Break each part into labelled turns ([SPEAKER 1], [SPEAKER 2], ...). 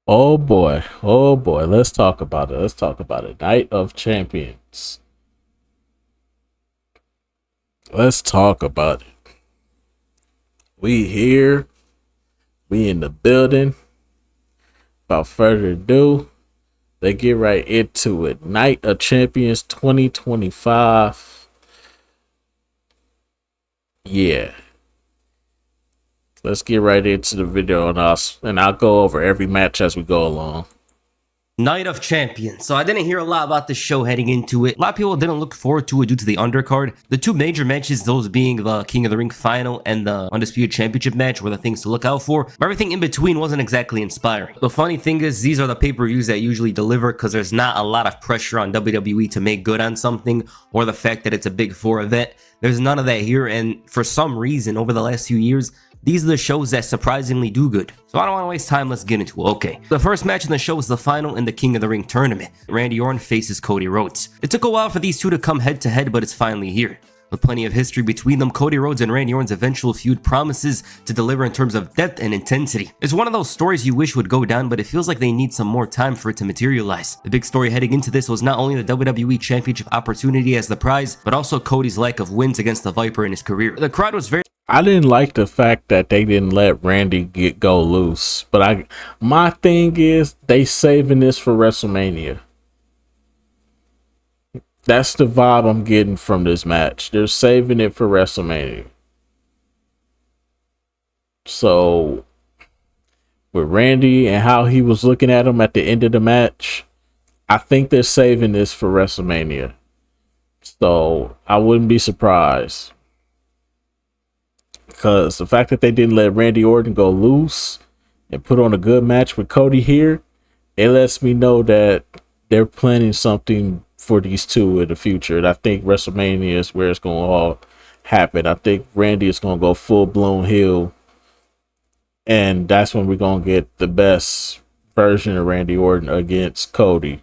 [SPEAKER 1] Oh boy, let's talk about it. Let's talk about it. Night of Champions. Let's talk about it. We here, we in the building. Without further ado, let's get right into it. Night of Champions 2025. Yeah, let's get right into the video on us, and I'll go over every match as we go along.
[SPEAKER 2] Night of Champions. So I didn't hear a lot about this show heading into it. A lot of people didn't look forward to it due to the undercard. The two major matches, those being the King of the Ring final and the Undisputed Championship match, were the things to look out for. But everything in between wasn't exactly inspiring. The funny thing is, these are the pay-per-views that usually deliver because there's not a lot of pressure on WWE to make good on something, or the fact that it's a Big Four event. There's none of that here, and for some reason, over the last few years, these are the shows that surprisingly do good. So I don't want to waste time, let's get into it. Okay, the first match in the show is the final in the King of the Ring tournament. Randy Orton faces Cody Rhodes. It took a while for these two to come head to head, but it's finally here. With plenty of history between them, Cody Rhodes and Randy Orton's eventual feud promises to deliver in terms of depth and intensity. It's one of those stories you wish would go down, but it feels like they need some more time for it to materialize. The big story heading into this was not only the WWE Championship opportunity as the prize, but also Cody's lack of wins against the Viper in his career. The crowd was very
[SPEAKER 1] I didn't like the fact that they didn't let Randy go loose, but my thing is they saving this for WrestleMania. That's the vibe I'm getting from this match. They're saving it for WrestleMania. So with Randy and how he was looking at him at the end of the match, I think they're saving this for WrestleMania. So I wouldn't be surprised. Because the fact that they didn't let Randy Orton go loose and put on a good match with Cody here, it lets me know that they're planning something for these two in the future. And I think WrestleMania is where it's going to all happen. I think Randy is going to go full-blown heel. And that's when we're going to get the best version of Randy Orton against Cody.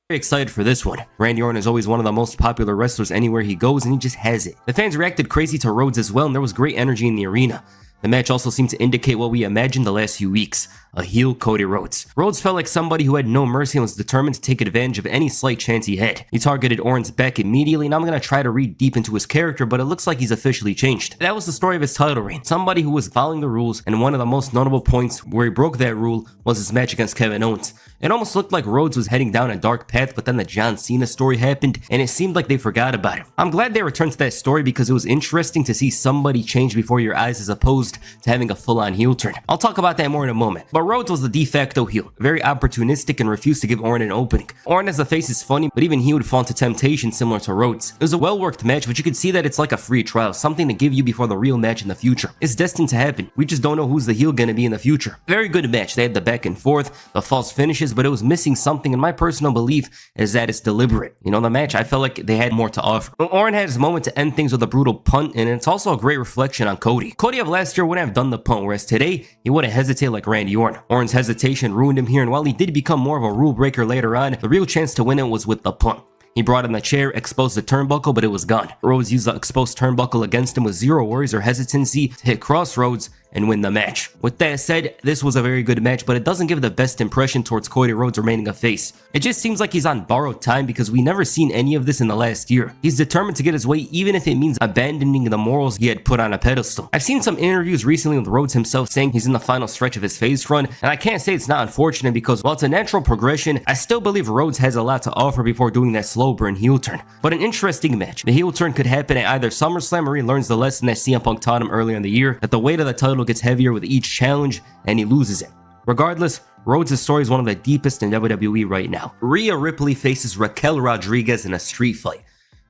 [SPEAKER 2] excited for this one. Randy Orton is always one of the most popular wrestlers anywhere he goes, and he just has it. The fans reacted crazy to Rhodes as well, and there was great energy in the arena. The match also seemed to indicate what we imagined the last few weeks, a heel Cody Rhodes. Rhodes felt like somebody who had no mercy and was determined to take advantage of any slight chance he had. He targeted Orton's back immediately, and I'm going to try to read deep into his character, but it looks like he's officially changed. That was the story of his title reign, somebody who was following the rules, and one of the most notable points where he broke that rule was his match against Kevin Owens. It almost looked like Rhodes was heading down a dark path, but then the John Cena story happened, and it seemed like they forgot about him. I'm glad they returned to that story because it was interesting to see somebody change before your eyes as opposed to having a full-on heel turn. I'll talk about that more in a moment. But Rhodes was the de facto heel, very opportunistic and refused to give Orton an opening. Orton as a face is funny, but even he would fall into temptation similar to Rhodes. It was a well-worked match, but you could see that it's like a free trial, something to give you before the real match in the future. It's destined to happen. We just don't know who's the heel gonna be in the future. Very good match. They had the back and forth, the false finishes, but it was missing something, and my personal belief is that it's deliberate. You know, the match, I felt like they had more to offer. Orton had his moment to end things with a brutal punt, and it's also a great reflection on Cody. Cody of last year wouldn't have done the punt, whereas today, he wouldn't hesitate like Randy Orton. Orton's hesitation ruined him here, and while he did become more of a rule breaker later on, the real chance to win it was with the punt. He brought in the chair, exposed the turnbuckle, but it was gone. Rhodes used the exposed turnbuckle against him with zero worries or hesitancy to hit Crossroads and win the match. With that said, this was a very good match, but it doesn't give the best impression towards Cody Rhodes remaining a face. It just seems like he's on borrowed time because we never seen any of this in the last year. He's determined to get his way even if it means abandoning the morals he had put on a pedestal. I've seen some interviews recently with Rhodes himself saying he's in the final stretch of his face run, and I can't say it's not unfortunate because while it's a natural progression, I still believe Rhodes has a lot to offer before doing that slow burn heel turn. But an interesting match. The heel turn could happen at either SummerSlam or he learns the lesson that CM Punk taught him earlier in the year, that the weight of the title gets heavier with each challenge and he loses it. Regardless, Rhodes' story is one of the deepest in WWE right now. Rhea Ripley faces Raquel Rodriguez in a street fight.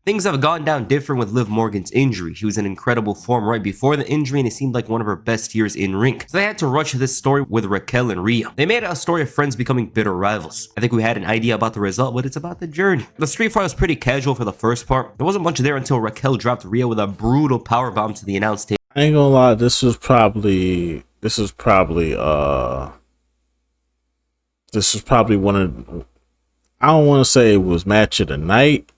[SPEAKER 2] Things have gone down different with Liv Morgan's injury. She was in incredible form right before the injury and it seemed like one of her best years in ring. So they had to rush this story with Raquel and Rhea. They made it a story of friends becoming bitter rivals. I think we had an idea about the result, but it's about the journey. The street fight was pretty casual for the first part. There wasn't much there until Raquel dropped Rhea with a brutal powerbomb to the announce table.
[SPEAKER 1] I ain't gonna lie, this was probably one of, I don't want to say it was match of the night,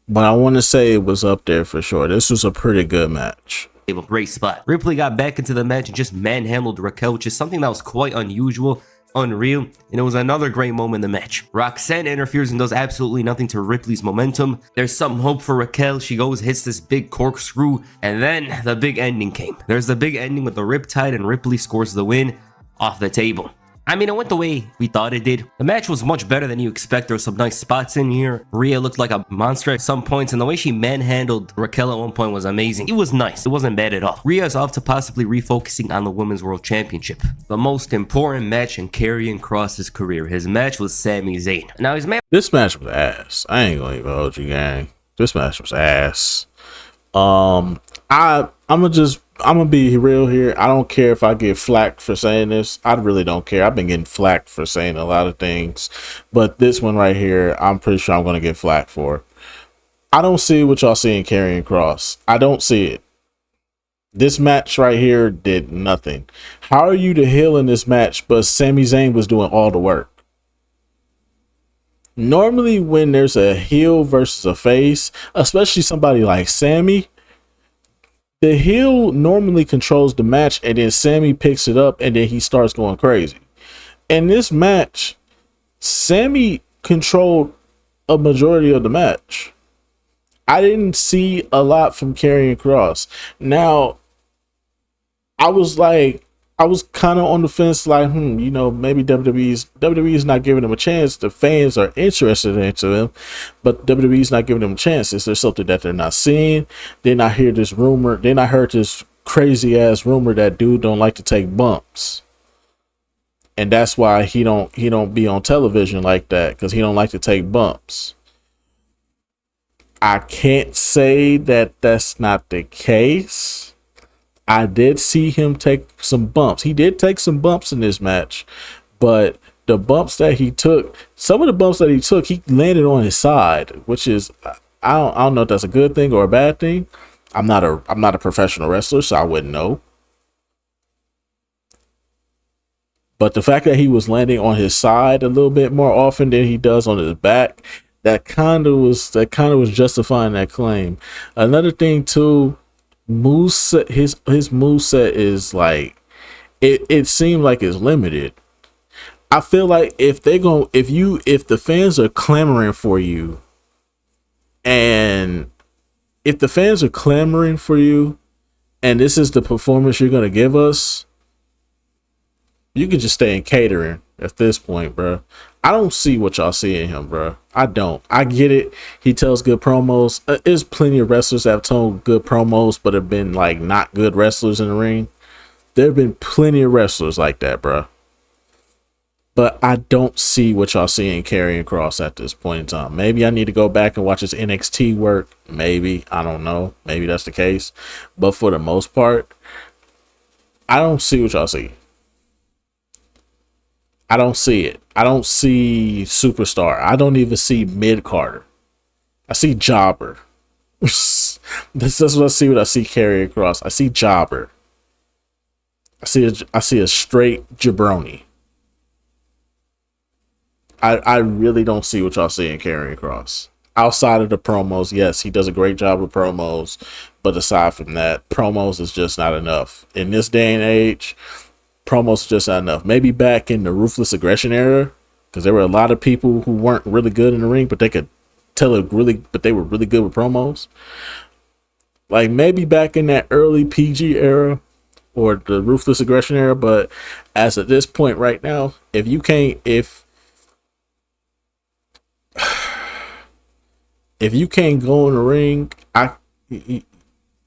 [SPEAKER 1] but I want to say it was up there for sure. This was a pretty good match.
[SPEAKER 2] table. Great spot. Ripley got back into the match and just manhandled Raquel, which is something that was quite unusual, unreal, and it was another great moment in the match. Roxanne interferes and does absolutely nothing to Ripley's momentum. There's some hope for Raquel. She goes, hits this big corkscrew, and then the big ending came. There's the big ending with the Riptide, and Ripley scores the win off the table. I mean, it went the way we thought it did. The match was much better than you expect. There were some nice spots in here. Rhea looked like a monster at some points, and the way she manhandled Raquel at one point was amazing. It was nice. It wasn't bad at all. Rhea is off to possibly refocusing on the Women's World Championship. The most important match in Karrion Kross's career. His match was Sami Zayn. Now,
[SPEAKER 1] this match was ass. I ain't gonna even hold you, gang. This match was ass. I'm gonna be real here. I don't care if I get flack for saying this. I really don't care. I've been getting flack for saying a lot of things, but this one right here, I'm pretty sure I'm gonna get flack for. I don't see what y'all see in Karrion Kross. I don't see it. This match right here did nothing. How are you the heel in this match, but Sami Zayn was doing all the work? Normally, when there's a heel versus a face, especially somebody like Sami, the heel normally controls the match, and then Sami picks it up, and then he starts going crazy. In this match, Sami controlled a majority of the match. I didn't see a lot from Karrion Kross. Now, I was kind of on the fence, like, maybe WWE's not giving him a chance. The fans are interested into him, but WWE's not giving him a chance. Is there something that they're not seeing? Then I hear this rumor. Then I heard this crazy ass rumor that dude don't like to take bumps, and that's why he don't be on television like that, because he don't like to take bumps. I can't say that that's not the case. I did see him take some bumps. He did take some bumps in this match, but the bumps that he took, some of the bumps that he took, he landed on his side, which is, I don't know if that's a good thing or a bad thing. I'm not a professional wrestler, so I wouldn't know. But the fact that he was landing on his side a little bit more often than he does on his back, that kind of was justifying that claim. Another thing too, moveset, his moveset is like, it seemed like it's limited. I feel like if the fans are clamoring for you, and if the fans are clamoring for you, and this is the performance you're gonna give us, you can just stay in catering at this point, bro. I don't see what y'all see in him, bro. I don't. I get it. He tells good promos. There's plenty of wrestlers that have told good promos, but have been like not good wrestlers in the ring. There have been plenty of wrestlers like that, bro. But I don't see what y'all see in Karrion Kross at this point in time. Maybe I need to go back and watch his NXT work. Maybe. I don't know. Maybe that's the case. But for the most part, I don't see what y'all see. I don't see it. I don't see superstar. I don't even see mid-carder. I see jobber. This is what I see when I see Karrion Kross. I see jobber. I see a straight jabroni. I really don't see what y'all see in Karrion Kross. Outside of the promos, yes, he does a great job with promos, but aside from that, promos is just not enough. In this day and age, promos just not enough. Maybe back in the Ruthless Aggression era, because there were a lot of people who weren't really good in the ring, but they could tell but they were really good with promos. Like maybe back in that early PG era or the Ruthless Aggression era, but as at this point right now, if you can't go in the ring,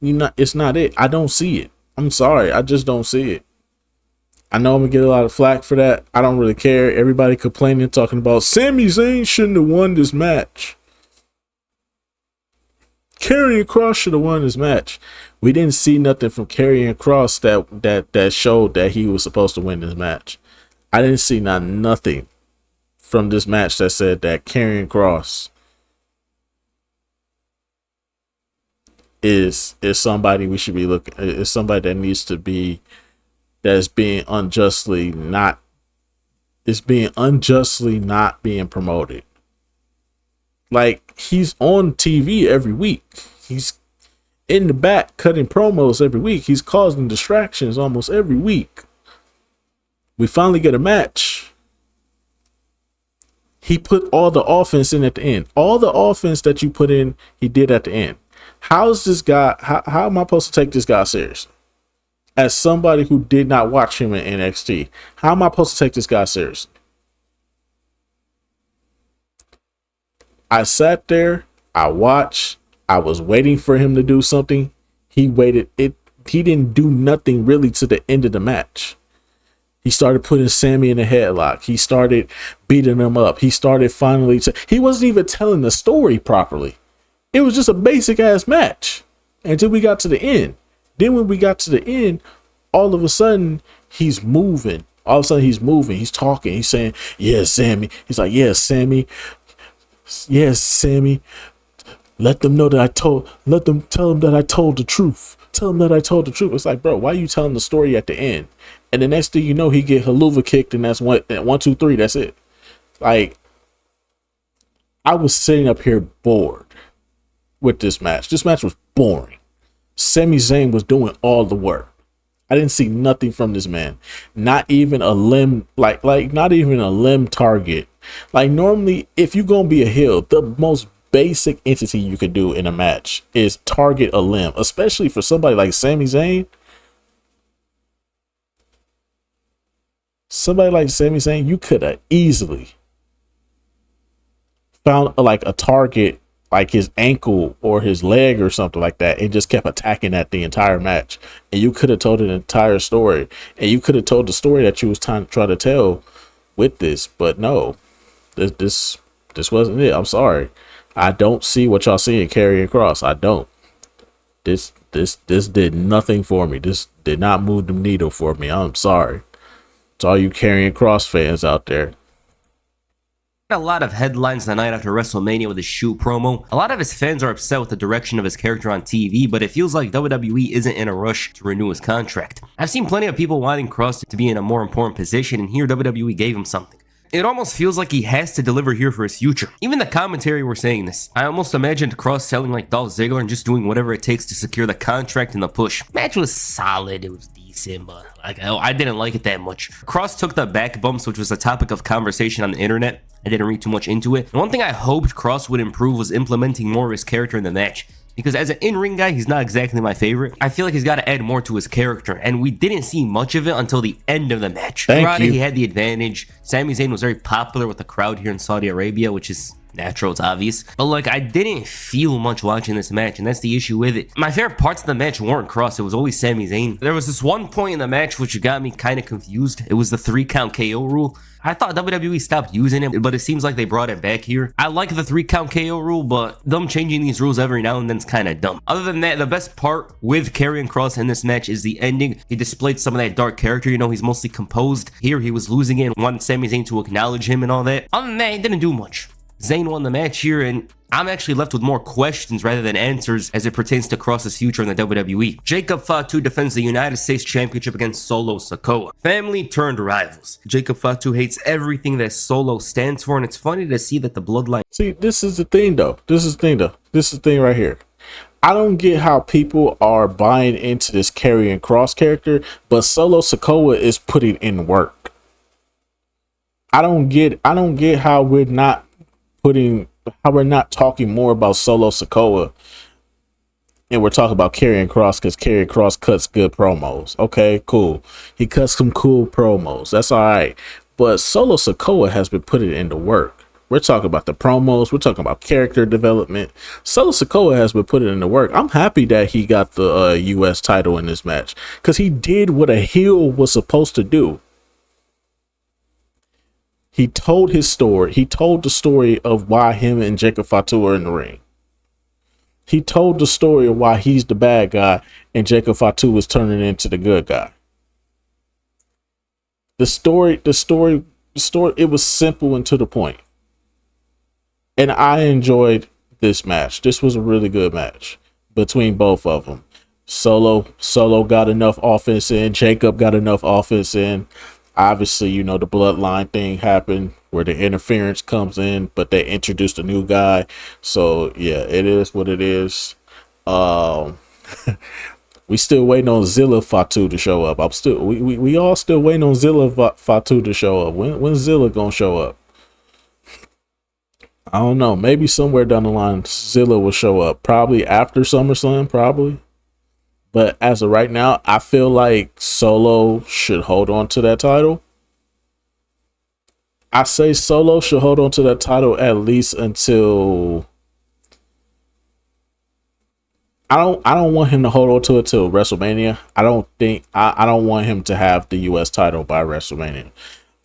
[SPEAKER 1] it's not it. I don't see it. I'm sorry, I just don't see it. I know I'm gonna get a lot of flack for that. I don't really care. Everybody complaining, talking about Sami Zayn shouldn't have won this match. Karrion Kross should have won this match. We didn't see nothing from Karrion Kross that showed that he was supposed to win this match. I didn't see nothing from this match that said that Karrion Kross is somebody we should be looking. Is somebody that needs to be. That's being unjustly not being promoted. Like, he's on TV every week. in the back cutting promos every week. He's causing distractions almost every week. We finally get a match. He put all the offense in at the end. All the offense that you put in, he did at the end. How is this guy? How am I supposed to take this guy seriously? As somebody who did not watch him in NXT, how am I supposed to take this guy seriously? I sat there, I watched, I was waiting for him to do something. He waited. He didn't do nothing really to the end of the match. He started putting Sammy in a headlock. He started beating him up. He started finally he wasn't even telling the story properly. It was just a basic ass match until we got to the end. Then when we got to the end, all of a sudden he's moving. All of a sudden he's moving. He's talking. He's saying, "Yes, Sammy." He's like, "Yes, Sammy. Yes, Sammy. Let them know that tell them that I told the truth. Tell them that I told the truth." It's like, bro, why are you telling the story at the end? And the next thing you know, he get haluva kicked, and that's 1, 2, 3. That's it. Like, I was sitting up here bored with this match. This match was boring. Sami Zayn was doing all the work. I didn't see nothing from this man. Not even a limb, like not even a limb target. Like, normally, if you're gonna be a heel, the most basic entity you could do in a match is target a limb, especially for somebody like Sami Zayn. Somebody like Sami Zayn, you could have easily found like a target, like his ankle or his leg or something like that, and just kept attacking that the entire match. And you could have told an entire story, and you could have told the story that you was trying to tell with this. But no, this wasn't it. I'm sorry. I don't see what y'all see in Karrion Kross. I don't. This did nothing for me. This did not move the needle for me. I'm sorry. To all you Karrion Kross fans out there.
[SPEAKER 2] A lot of headlines the night after WrestleMania with his shoot promo. A lot of his fans are upset with the direction of his character on TV, but it feels like WWE isn't in a rush to renew his contract. I've seen plenty of people wanting Kross to be in a more important position, and here WWE gave him something. It almost feels like he has to deliver here for his future. Even the commentary were saying this. I almost imagined Kross selling like Dolph Ziggler and just doing whatever it takes to secure the contract and the push. Match was solid. It was decent, but I didn't like it that much. Kross took the back bumps, which was a topic of conversation on the internet. I didn't read too much into it. And one thing I hoped Kross would improve was implementing more of his character in the match. Because as an in-ring guy, he's not exactly my favorite. I feel like he's got to add more to his character, and we didn't see much of it until the end of the match. Throughout it, he had the advantage. Sami Zayn was very popular with the crowd here in Saudi Arabia, which is natural, it's obvious. But like, I didn't feel much watching this match, and that's the issue with it. My favorite parts of the match weren't Kross, it was always Sami Zayn. There was this one point in the match which got me kind of confused. It was the 3-count KO rule. I thought WWE stopped using it, but it seems like they brought it back here. I like the 3-count KO rule, but them changing these rules every now and then is kind of dumb. Other than that, the best part with Karrion Kross in this match is the ending. He displayed some of that dark character. You know, he's mostly composed. Here, he was losing it and wanted Sami Zayn to acknowledge him and all that. Other than that, he didn't do much. Zayn won the match here, and I'm actually left with more questions rather than answers as it pertains to Kross's future in the WWE. Jacob Fatu defends the United States Championship against Solo Sikoa. Family turned rivals. Jacob Fatu hates everything that Solo stands for, and it's funny to see that the bloodline...
[SPEAKER 1] See, this is the thing, though. This is the thing right here. I don't get how people are buying into this Karrion Kross character, but Solo Sikoa is putting in work. I don't get how we're not talking more about Solo Sikoa and we're talking about Karrion Kross because Karrion Kross cuts good promos. Okay, cool. He cuts some cool promos. That's all right. But Solo Sikoa has been putting into work. We're talking about the promos. We're talking about character development. Solo Sikoa has been putting into work. I'm happy that he got the U.S. title in this match because he did what a heel was supposed to do. He told his story. He told the story of why him and Jacob Fatu are in the ring. He told the story of why he's the bad guy and Jacob Fatu was turning into the good guy. The story, it was simple and to the point. And I enjoyed this match. This was a really good match between both of them. Solo got enough offense in. Jacob got enough offense in. Obviously, you know, the bloodline thing happened where the interference comes in, but they introduced a new guy. So, yeah, it is what it is. We still waiting on Zilla Fatu to show up. We all still waiting on Zilla Fatu to show up. When's Zilla gonna show up? I don't know. Maybe somewhere down the line Zilla will show up. Probably after SummerSlam, probably. But as of right now, I feel like Solo should hold on to that title. I say Solo should hold on to that title at least until I don't want him to hold on to it till WrestleMania. I don't want him to have the US title by WrestleMania.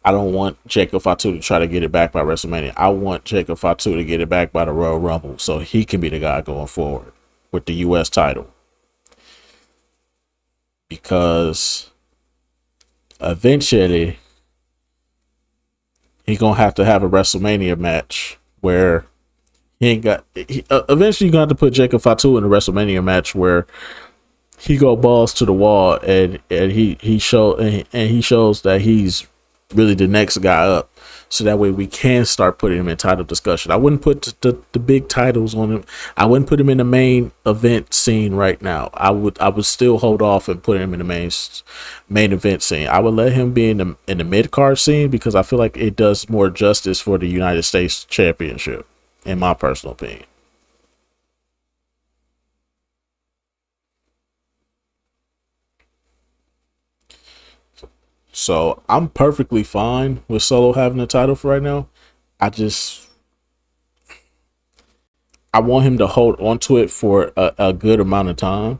[SPEAKER 1] I don't want Jacob Fatu to try to get it back by WrestleMania. I want Jacob Fatu to get it back by the Royal Rumble so he can be the guy going forward with the US title. Because eventually he's going to have a WrestleMania match where eventually you're going to have to put Jacob Fatu in a WrestleMania match where he go balls to the wall and he shows that he's really the next guy up, so that way we can start putting him in title discussion. I wouldn't put the big titles on him. I wouldn't put him in the main event scene right now. I would still hold off and put him in the main event scene. I would let him be in the mid card scene because I feel like it does more justice for the United States Championship, in my personal opinion. So I'm perfectly fine with Solo having the title for right now. I want him to hold on to it for a good amount of time.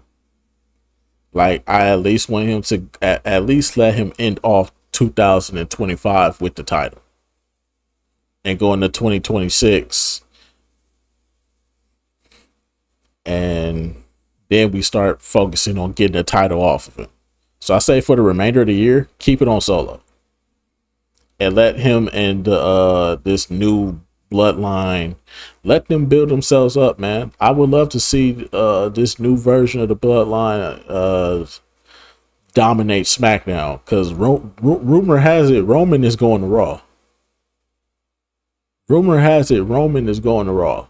[SPEAKER 1] Like, I at least want him to at least let him end off 2025 with the title and go into 2026, and then we start focusing on getting the title off of him. So I say for the remainder of the year, keep it on Solo and let him and this new bloodline, let them build themselves up, man. I would love to see this new version of the bloodline dominate SmackDown, because rumor has it Roman is going to Raw. Rumor has it Roman is going to Raw.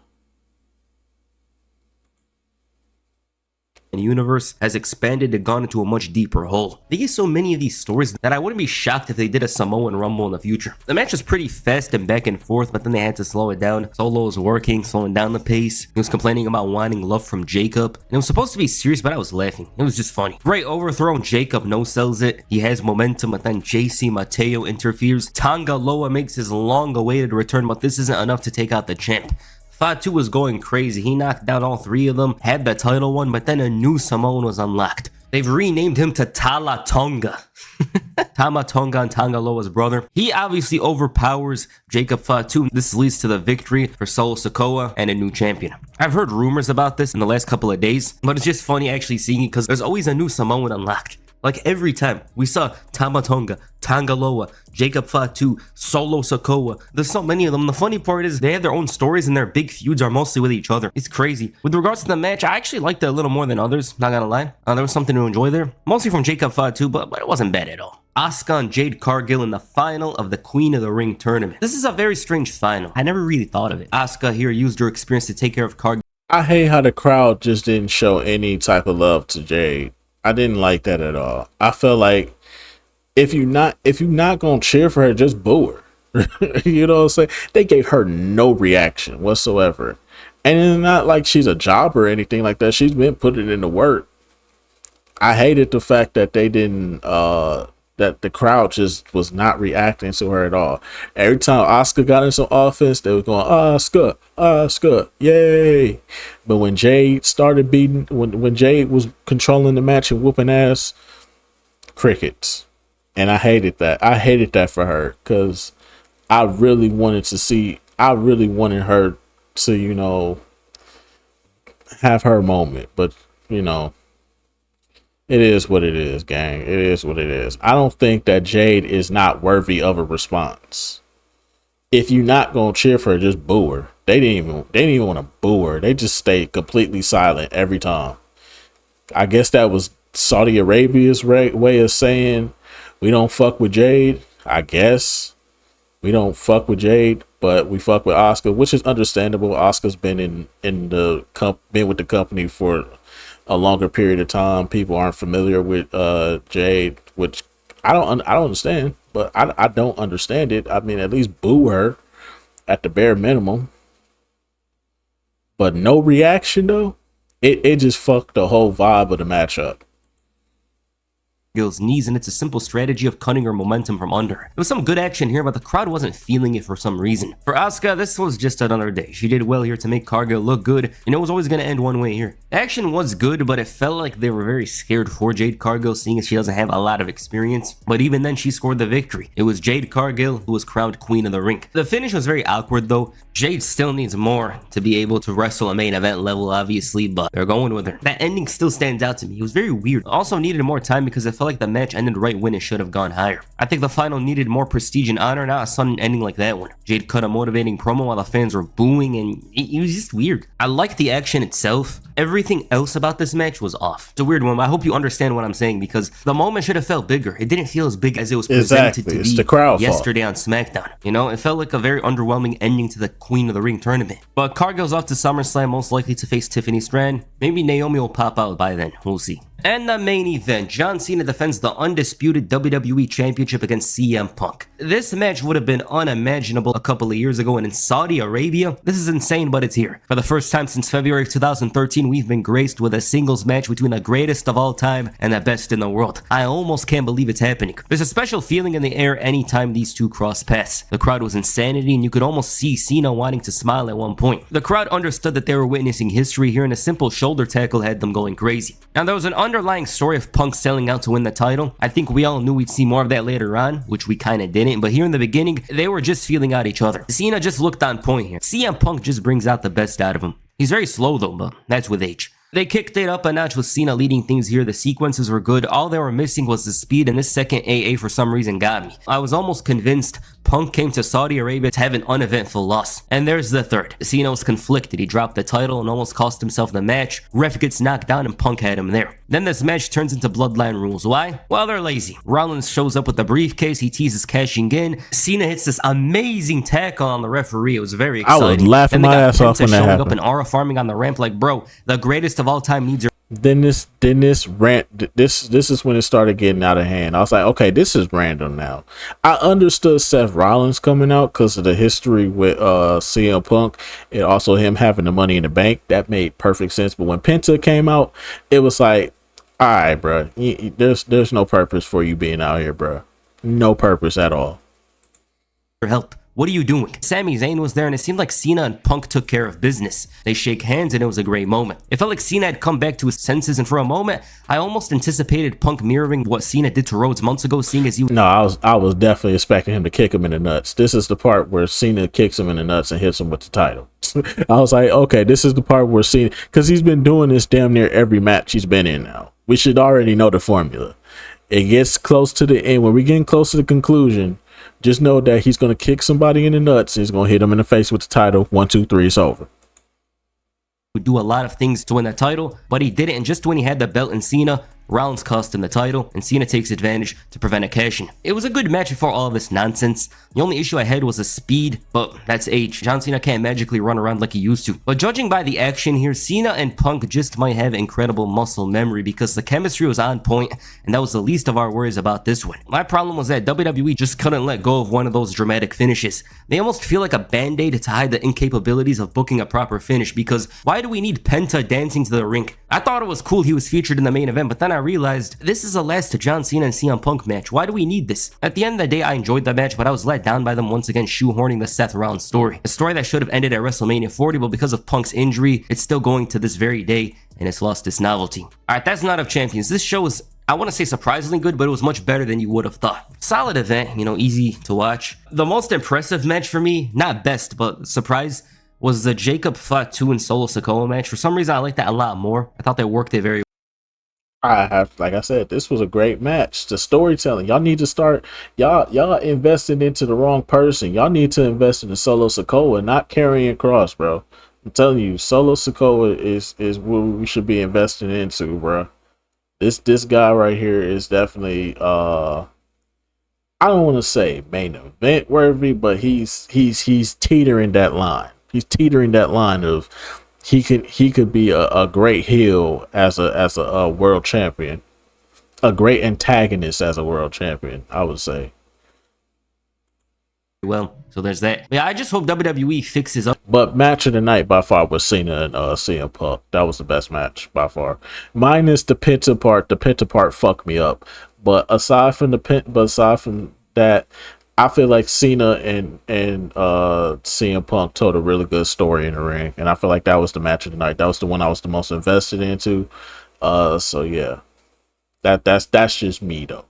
[SPEAKER 2] And the universe has expanded and gone into a much deeper hole. They get so many of these stories that I wouldn't be shocked if they did a Samoan Rumble in the future. The match was pretty fast and back and forth, but then they had to slow it down. Solo was working, slowing down the pace. He was complaining about wanting love from Jacob. And it was supposed to be serious, but I was laughing. It was just funny. Great overthrow. Jacob no-sells it. He has momentum, but then JC Mateo interferes. Tonga Loa makes his long-awaited return, but this isn't enough to take out the champ. Fatu was going crazy. He knocked down all three of them, had the title one, but then a new Samoan was unlocked. They've renamed him to Tala Tonga. Tama Tonga and Tonga Loa's brother. He obviously overpowers Jacob Fatu. This leads to the victory for Solo Sikoa and a new champion. I've heard rumors about this in the last couple of days, but it's just funny actually seeing it because there's always a new Samoan unlocked. Like every time we saw Tama Tonga, Tonga Loa, Jacob Fatu, Solo Sikoa. There's so many of them. The funny part is they have their own stories and their big feuds are mostly with each other. It's crazy. With regards to the match, I actually liked it a little more than others, not gonna lie. There was something to enjoy there. Mostly from Jacob Fatu, but it wasn't bad at all. Asuka and Jade Cargill in the final of the Queen of the Ring tournament. This is a very strange final. I never really thought of it. Asuka here used her experience to take care of Cargill.
[SPEAKER 1] I hate how the crowd just didn't show any type of love to Jade. I didn't like that at all. I felt like if you're not gonna cheer for her, just boo her. You know what I'm saying? They gave her no reaction whatsoever. And it's not like she's a job or anything like that. She's been putting in the work. I hated the fact that they didn't that the crowd just was not reacting to her at all. Every time Asuka got into offense, they were going, Asuka, yay. But when Jade started beating, when Jade was controlling the match and whooping ass, crickets. And I hated that. I hated that for her because I really wanted her to, you know, have her moment. But, you know, it is what it is, gang. It is what it is. I don't think that Jade is not worthy of a response. If you're not gonna cheer for her, just boo her. They didn't even want to boo her. They just stayed completely silent every time. I guess that was Saudi Arabia's way of saying we don't fuck with Jade. I guess we don't fuck with Jade, but we fuck with Asuka, which is understandable. Asuka's been been with the company for a longer period of time. People aren't familiar with Jade, which I don't understand, but I don't understand it. I mean, at least boo her at the bare minimum. But no reaction though. It just fucked the whole vibe of the matchup.
[SPEAKER 2] Cargill's knees, and it's a simple strategy of cutting her momentum from under. There was some good action here, but the crowd wasn't feeling it for some reason. For Asuka, this was just another day. She did well here to make Cargill look good, and it was always going to end one way here. The action was good, but it felt like they were very scared for Jade Cargill, seeing as she doesn't have a lot of experience. But even then, she scored the victory. It was Jade Cargill who was crowned queen of the ring. The finish was very awkward though. Jade still needs more to be able to wrestle a main event level, obviously, but they're going with her. That ending still stands out to me. It was very weird. Also needed more time because it felt like the match ended right when it should have gone higher. I think the final needed more prestige and honor, not a sudden ending like that one. Jade cut a motivating promo while the fans were booing, and it was just weird. I liked the action itself. Everything else about this match was off. It's a weird one, but I hope you understand what I'm saying, because the moment should have felt bigger. It didn't feel as big as it was presented to
[SPEAKER 1] It's
[SPEAKER 2] be
[SPEAKER 1] the crowd
[SPEAKER 2] yesterday on SmackDown. You know, it felt like a very underwhelming ending to the Queen of the Ring tournament. But Cargill's off to SummerSlam, most likely to face Tiffany Strand. Maybe Naomi will pop out by then. We'll see. And the main event, John Cena defends the undisputed WWE Championship against CM Punk. This match would have been unimaginable a couple of years ago, and in Saudi Arabia, this is insane, but it's here. For the first time since February of 2013, we've been graced with a singles match between the greatest of all time and the best in the world. I almost can't believe it's happening. There's a special feeling in the air anytime these two cross paths. The crowd was insanity, and you could almost see Cena wanting to smile at one point. The crowd understood that they were witnessing history here, and a simple shoulder tackle had them going crazy. Now, there was an underlying story of Punk selling out to win the title. I think we all knew we'd see more of that later on, which we kind of didn't, but here in the beginning, they were just feeling out each other. Cena just looked on point here. CM Punk just brings out the best out of him. He's very slow though, but that's with age. They kicked it up a notch with Cena leading things here. The sequences were good. All they were missing was the speed, and this second AA for some reason got me. I was almost convinced Punk came to Saudi Arabia to have an uneventful loss. And there's the third. Cena was conflicted. He dropped the title and almost cost himself the match. Ref gets knocked down and Punk had him there. Then this match turns into Bloodline rules. Why? Well, they're lazy. Rollins shows up with the briefcase. He teases cashing in. Cena hits this amazing tackle on the referee. It was very exciting.
[SPEAKER 1] I was laughing my ass off when that happened.
[SPEAKER 2] Up and aura farming on the ramp like, bro, the greatest of all time needs your...
[SPEAKER 1] Then this rant, this is when it started getting out of hand. I was like, okay, this is random now. I understood Seth Rollins coming out because of the history with CM Punk and also him having the money in the bank. That made perfect sense. But when Penta came out, it was like, all right, bro, there's no purpose for you being out here, bro. No purpose at all.
[SPEAKER 2] Help. What are you doing? Sami Zayn was there, and it seemed like Cena and Punk took care of business. They shake hands, and it was a great moment. It felt like Cena had come back to his senses, and for a moment, I almost anticipated Punk mirroring what Cena did to Rhodes months ago, seeing as you...
[SPEAKER 1] No, I was definitely expecting him to kick him in the nuts. This is the part where Cena kicks him in the nuts and hits him with the title. I was like, okay, this is the part where Cena... Because he's been doing this damn near every match he's been in now. We should already know the formula. It gets close to the end. When we're getting close to the conclusion... Just know that he's going to kick somebody in the nuts. He's going to hit him in the face with the title. 1, 2, 3, it's over.
[SPEAKER 2] Would do a lot of things to win that title, but he didn't. And just when he had the belt in Cena, Rollins cost him the title, and Cena takes advantage to prevent a cash-in. It was a good match before all of this nonsense. The only issue I had was the speed, but that's age. John Cena can't magically run around like he used to. But judging by the action here, Cena and Punk just might have incredible muscle memory because the chemistry was on point, and that was the least of our worries about this one. My problem was that WWE just couldn't let go of one of those dramatic finishes. They almost feel like a band-aid to hide the incapabilities of booking a proper finish, because why do we need Penta dancing to the ring? I thought it was cool he was featured in the main event, but then I realized this is a last John Cena and CM Punk match. Why do we need this? At the end of the day, I enjoyed the match, but I was let down by them once again shoehorning the Seth Rollins story. A story that should have ended at WrestleMania 40, but because of Punk's injury, it's still going to this very day, and it's lost its novelty. Alright, that's Night of Champions. This show was, I want to say, surprisingly good, but it was much better than you would have thought. Solid event, you know, easy to watch. The most impressive match for me, not best, but surprise, was the Jacob Fatu and Solo Sikoa match. For some reason, I like that a lot more. I thought they worked it very well.
[SPEAKER 1] Like I said, this was a great match. The storytelling, y'all need to start. Y'all invested into the wrong person. Y'all need to invest in the Solo Sikoa, not carrying Cross, bro. I'm telling you, Solo Sikoa is what we should be investing into, bro. This guy right here is definitely I don't want to say main event worthy, but he's teetering that line. He's teetering that line of he could be a great heel as a world champion, a great antagonist as a world champion, I would say.
[SPEAKER 2] Well, so there's that. Yeah, I just hope WWE fixes up.
[SPEAKER 1] But match of the night by far was Cena and CM Punk. That was the best match by far. Minus the Penta part. The Penta part fucked me up. But aside from that, I feel like Cena and CM Punk told a really good story in the ring, and I feel like that was the match of the night. That was the one I was the most invested into. So yeah, that's just me though.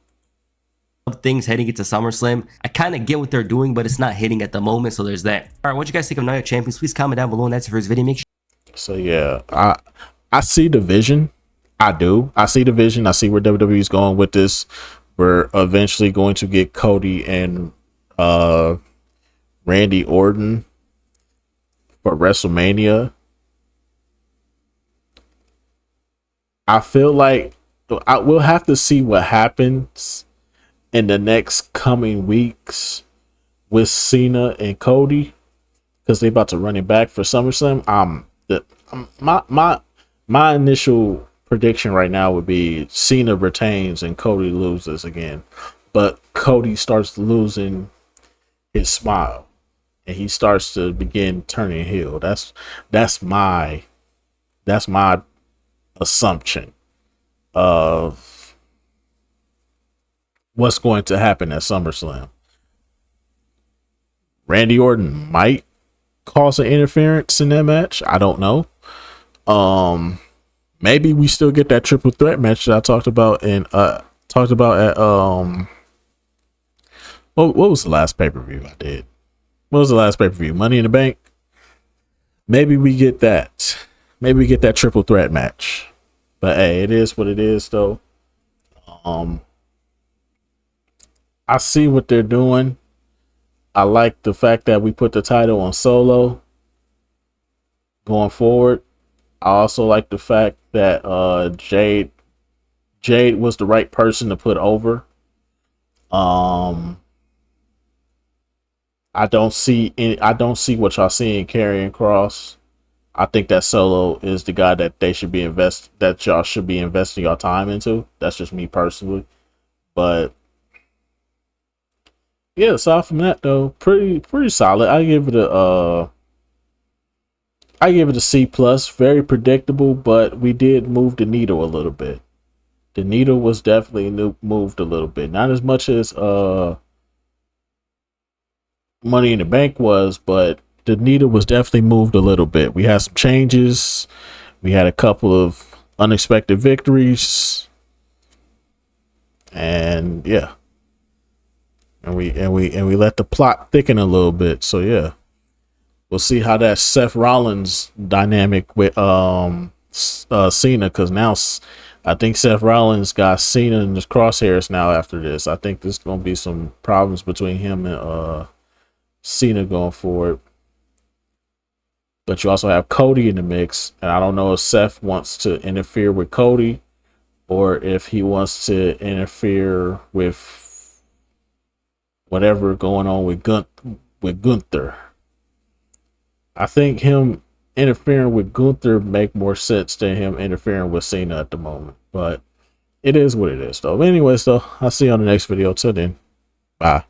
[SPEAKER 2] Things heading into SummerSlam. I kind of get what they're doing, but it's not hitting at the moment, so there's that. All right, what you guys think of Night of Champions? Please comment down below, and that's it for this video. Make sure.
[SPEAKER 1] So yeah, I see the vision. I do. I see the vision. I see where WWE is going with this. We're eventually going to get Cody and Randy Orton for WrestleMania. I feel like we'll have to see what happens in the next coming weeks with Cena and Cody, because they about to run it back for SummerSlam. My initial prediction right now would be Cena retains and Cody loses again, but Cody starts losing his smile and he starts to begin turning heel. That's my assumption of what's going to happen at SummerSlam. Randy Orton might cause an interference in that match. I don't know. Maybe we still get that triple threat match that I talked about at what was the last pay-per-view I did? What was the last pay-per-view? Money in the Bank? Maybe we get that. Maybe we get that triple threat match. But hey, it is what it is though. I see what they're doing. I like the fact that we put the title on Solo going forward. I also like the fact that Jade was the right person to put over. I don't see what y'all seeing Karrion Kross. I think that Solo is the guy that y'all should be investing your time into. That's just me personally. But yeah, aside from that though, pretty solid. I give it a C plus. Very predictable, but we did move the needle a little bit. The needle was definitely moved a little bit. Not as much as Money in the Bank was, but the needle was definitely moved a little bit. We had some changes. We had a couple of unexpected victories. And yeah. And we let the plot thicken a little bit. So yeah. We'll see how that Seth Rollins dynamic with Cena, because now I think Seth Rollins got Cena in his crosshairs now after this. I think there's gonna be some problems between him and Cena going forward. But you also have Cody in the mix, and I don't know if Seth wants to interfere with Cody or if he wants to interfere with whatever going on with Gunther. I think him interfering with Gunther make more sense than him interfering with Cena at the moment. But it is what it is, though. Anyways, though, I'll see you on the next video. Till then, bye.